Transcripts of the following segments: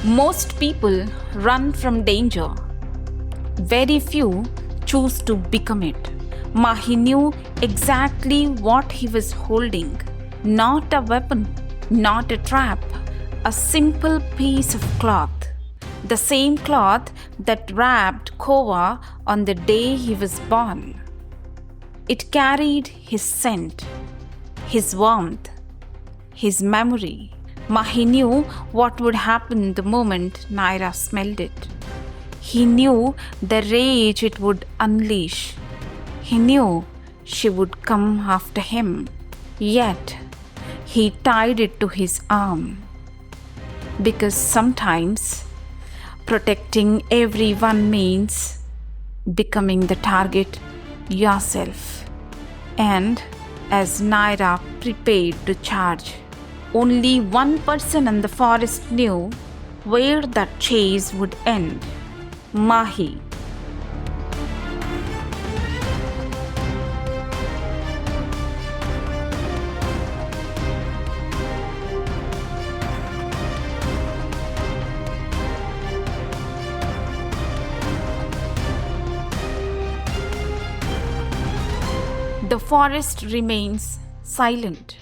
Most people run from danger. Very few choose to become it. Mahi knew exactly what he was holding. Not a weapon, not a trap, a simple piece of cloth. The same cloth that wrapped Koa on the day he was born. It carried his scent, his warmth, his memory. Mahi knew what would happen the moment Nyra smelled it. He knew the rage it would unleash. He knew she would come after him. Yet, he tied it to his arm. Because sometimes, protecting everyone means becoming the target yourself. And as Nyra prepared to charge, only one person in the forest knew where that chase would end. Mahi. The forest remains silent.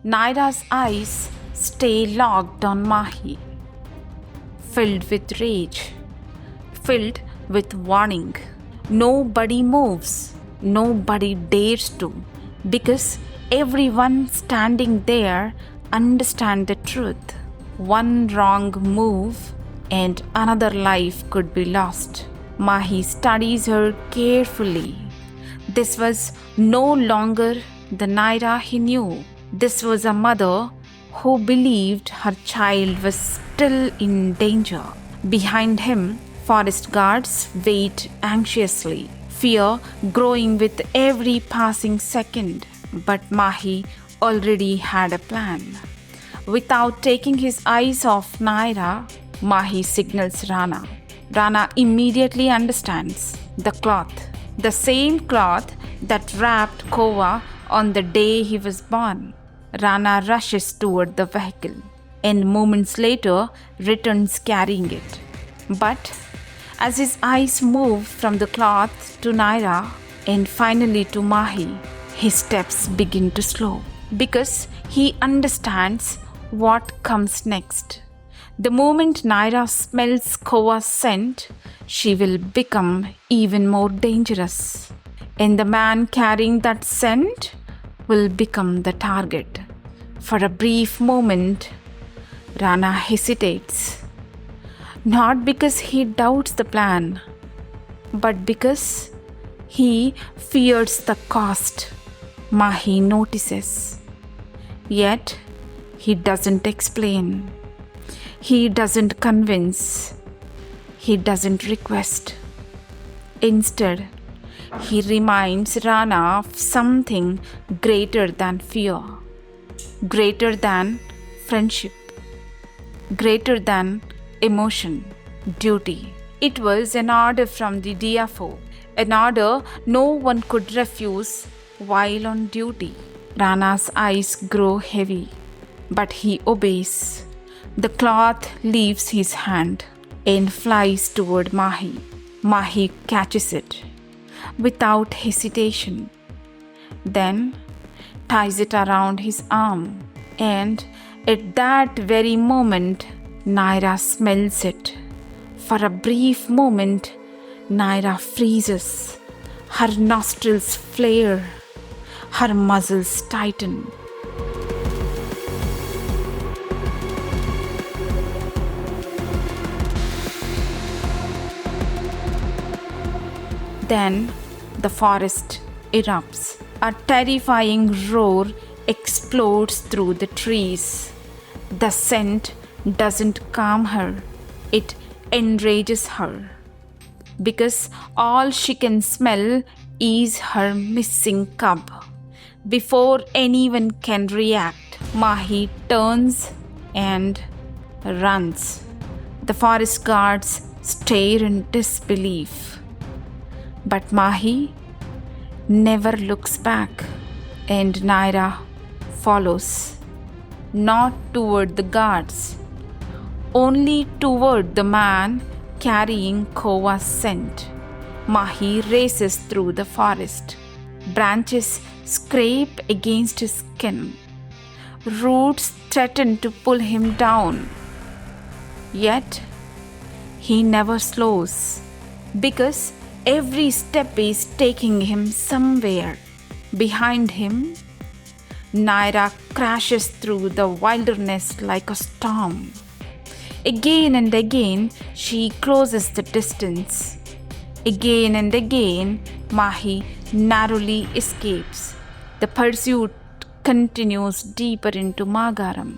Nyra's eyes stay locked on Mahi, filled with rage, filled with warning. Nobody moves, nobody dares to, because everyone standing there understands the truth. One wrong move and another life could be lost. Mahi studies her carefully. This was no longer the Nyra he knew. This was a mother who believed her child was still in danger. Behind him, forest guards wait anxiously, fear growing with every passing second. But Mahi already had a plan. Without taking his eyes off Nyra, Mahi signals Rana. Rana immediately understands the cloth. The same cloth that wrapped Koa on the day he was born. Rana rushes toward the vehicle and moments later returns carrying it. But as his eyes move from the cloth to Nyra and finally to Mahi, his steps begin to slow because he understands what comes next. The moment Nyra smells Koa's scent, she will become even more dangerous. And the man carrying that scent will become the target. For a brief moment, Rana hesitates. Not because he doubts the plan, but because he fears the cost. Mahi notices. Yet, he doesn't explain. He doesn't convince. He doesn't request. Instead, he reminds Rana of something greater than fear, greater than friendship, greater than emotion, duty. It was an order from the DFO, an order no one could refuse while on duty. Rana's eyes grow heavy, but he obeys. The cloth leaves his hand and flies toward Mahi. Mahi catches it without hesitation, then ties it around his arm. And at that very moment, Nyra smells it. For a brief moment, Nyra freezes. Her nostrils flare. Her muscles tighten. Then the forest erupts. A terrifying roar explodes through the trees. The scent doesn't calm her, it enrages her. Because all she can smell is her missing cub. Before anyone can react, Mahi turns and runs. The forest guards stare in disbelief. But Mahi never looks back, and Nyra follows, not toward the guards, only toward the man carrying Koa's scent. Mahi races through the forest. Branches scrape against his skin. Roots threaten to pull him down. Yet, he never slows, because every step is taking him somewhere. Behind him, Nyra crashes through the wilderness like a storm. Again and again, she closes the distance. Again and again, Mahi narrowly escapes. The pursuit continues deeper into Magaram,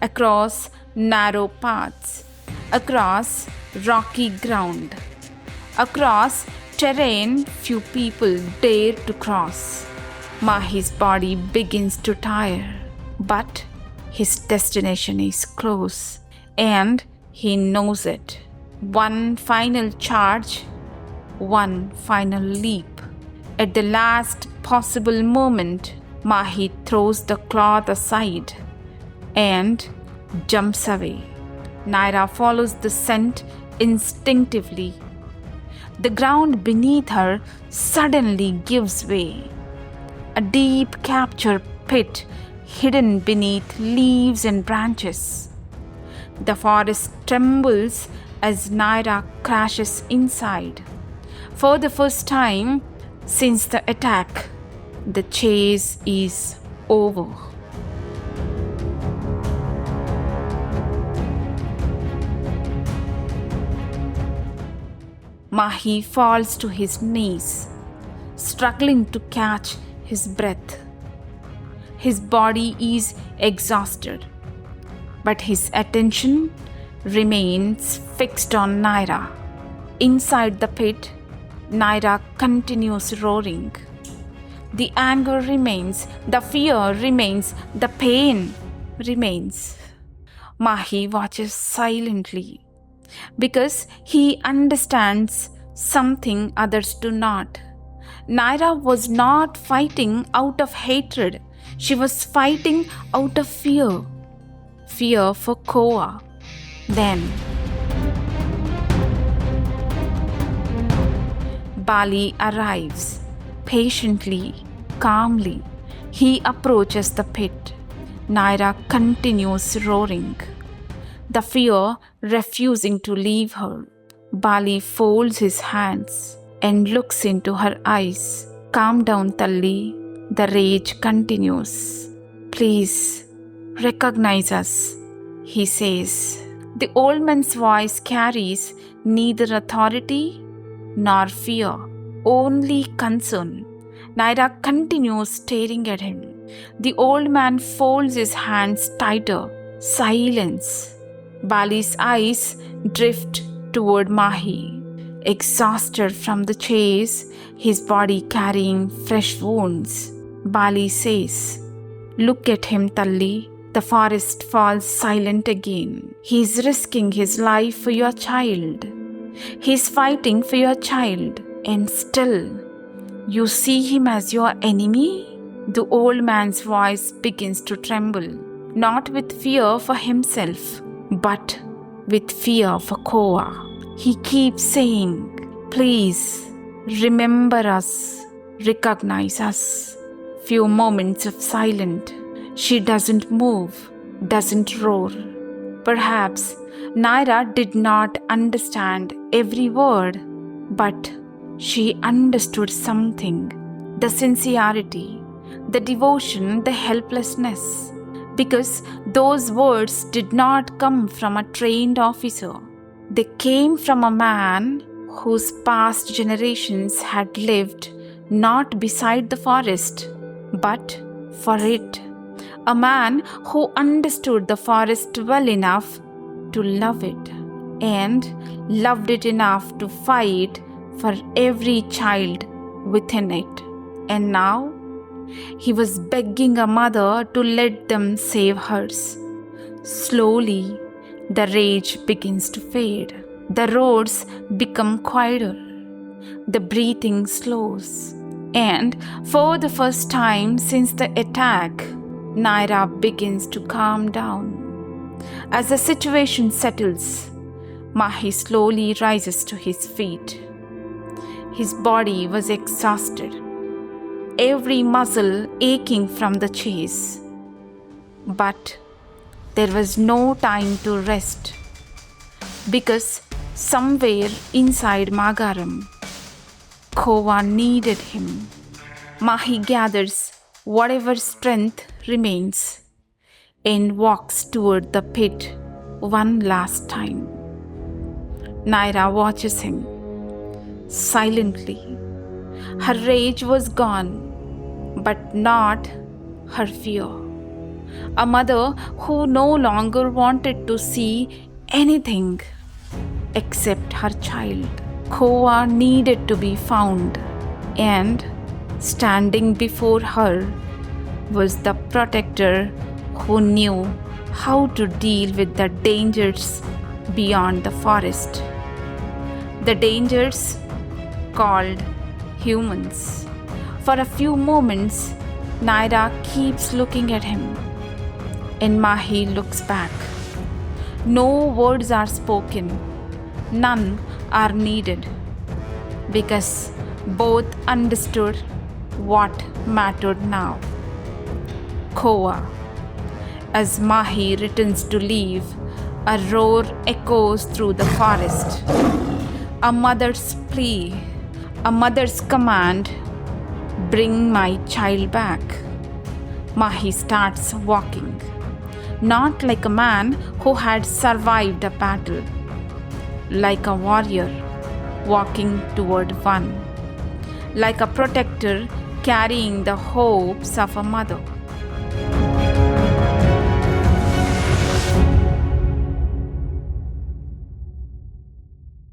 across narrow paths, across rocky ground, across terrain few people dare to cross. Mahi's body begins to tire, but his destination is close, and he knows it. One final charge, one final leap. At the last possible moment, Mahi throws the cloth aside and jumps away. Nyra follows the scent instinctively. The ground beneath her suddenly gives way. A deep capture pit hidden beneath leaves and branches. The forest trembles as Nyra crashes inside. For the first time since the attack, the chase is over. Mahi falls to his knees, struggling to catch his breath. His body is exhausted, but his attention remains fixed on Nyra. Inside the pit, Nyra continues roaring. The anger remains, the fear remains, the pain remains. Mahi watches silently because he understands something others do not. Nyra was not fighting out of hatred. She was fighting out of fear. Fear for Koa. Then Bali arrives. Patiently, calmly, he approaches the pit. Nyra continues roaring, the fear refusing to leave her. Bali folds his hands and looks into her eyes. Calm down, Talli. The rage continues. Please, recognize us, he says. The old man's voice carries neither authority nor fear, only concern. Nyra continues staring at him. The old man folds his hands tighter. Silence. Bali's eyes drift toward Mahi. Exhausted from the chase, his body carrying fresh wounds. Bali says, "Look at him, Talli." The forest falls silent again. He's risking his life for your child. He's fighting for your child. And still, you see him as your enemy? The old man's voice begins to tremble, not with fear for himself, but with fear for Koa. He keeps saying, "Please, remember us, recognize us." Few moments of silence. She doesn't move, doesn't roar. Perhaps Nyra did not understand every word, but she understood something. The sincerity, the devotion, the helplessness. Because those words did not come from a trained officer. They came from a man whose past generations had lived not beside the forest, but for it. A man who understood the forest well enough to love it, and loved it enough to fight for every child within it. And now, he was begging a mother to let them save hers. Slowly, the rage begins to fade. The roads become quieter. The breathing slows. And for the first time since the attack, Nyra begins to calm down. As the situation settles, Mahi slowly rises to his feet. His body was exhausted, every muscle aching from the chase. But there was no time to rest, because somewhere inside Magaram, Koa needed him. Mahi gathers whatever strength remains and walks toward the pit one last time. Nyra watches him silently. Her rage was gone, but not her fear. A mother who no longer wanted to see anything except her child. Koa needed to be found, and standing before her was the protector who knew how to deal with the dangers beyond the forest. The dangers called humans. For a few moments, Nyra keeps looking at him, and Mahi looks back. No words are spoken, none are needed, because both understood what mattered now. Koa. As Mahi returns to leave, a roar echoes through the forest. A mother's plea, a mother's command, bring my child back. Mahi starts walking, not like a man who had survived a battle, like a warrior walking toward one, like a protector carrying the hopes of a mother.